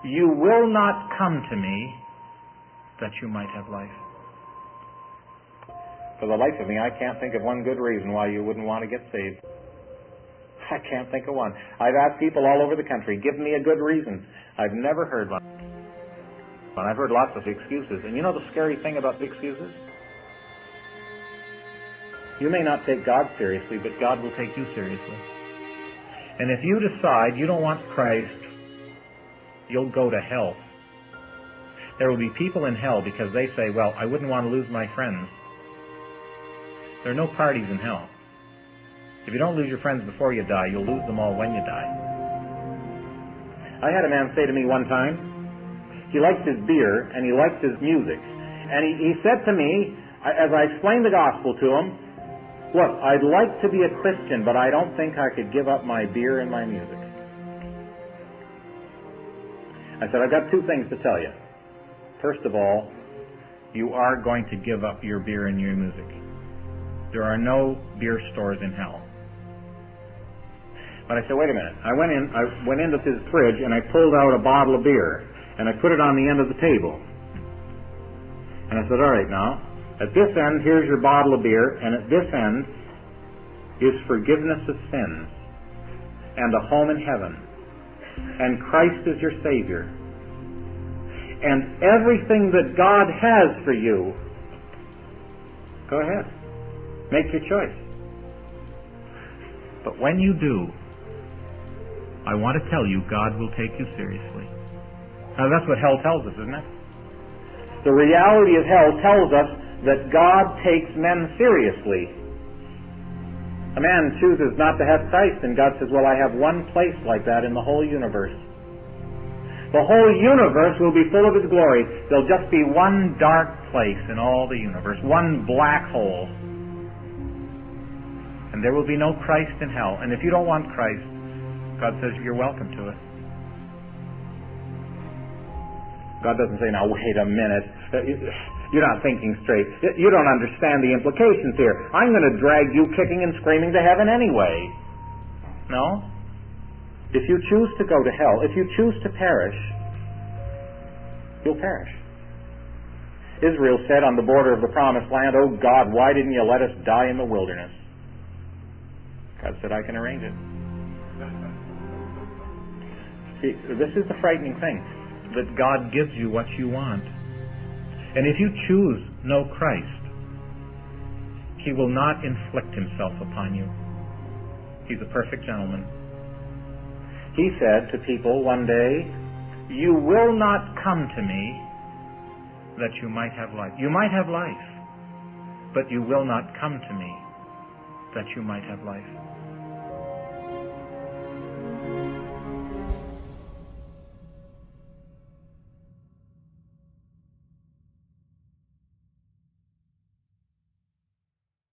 you will not come to me that you might have life. For the life of me, I can't think of one good reason why you wouldn't want to get saved. I can't think of one. I've asked people all over the country, give me a good reason. I've never heard one. I've heard lots of excuses. And you know the scary thing about excuses? You may not take God seriously, but God will take you seriously. And if you decide you don't want Christ, you'll go to hell. There will be people in hell because they say, well, I wouldn't want to lose my friends. There are no parties in hell. If you don't lose your friends before you die, you'll lose them all when you die. I had a man say to me one time, he liked his beer and he liked his music. And he said to me, as I explained the gospel to him, look, I'd like to be a Christian, but I don't think I could give up my beer and my music. I said, I've got two things to tell you. First of all, you are going to give up your beer and your music. There are no beer stores in hell. But I said, wait a minute. I went into his fridge and I pulled out a bottle of beer and I put it on the end of the table. And I said, all right, now, at this end, here's your bottle of beer, and at this end is forgiveness of sins and a home in heaven. And Christ is your Savior. And everything that God has for you, go ahead. Make your choice. But when you do, I want to tell you, God will take you seriously. Now that's what hell tells us, isn't it? The reality of hell tells us that God takes men seriously. A man chooses not to have Christ, and God says, well, I have one place like that in the whole universe. The whole universe will be full of His glory. There'll just be one dark place in all the universe, one black hole. And there will be no Christ in hell. And if you don't want Christ, God says you're welcome to it. God doesn't say, now wait a minute. You're not thinking straight. You don't understand the implications here. I'm going to drag you kicking and screaming to heaven anyway. No? If you choose to go to hell, if you choose to perish, you'll perish. Israel said on the border of the promised land, oh God, why didn't you let us die in the wilderness? God said, I can arrange it. See, this is the frightening thing, that God gives you what you want. And if you choose no Christ, He will not inflict Himself upon you. He's a perfect gentleman. He said to people one day, you will not come to me that you might have life. You might have life, but you will not come to me that you might have life.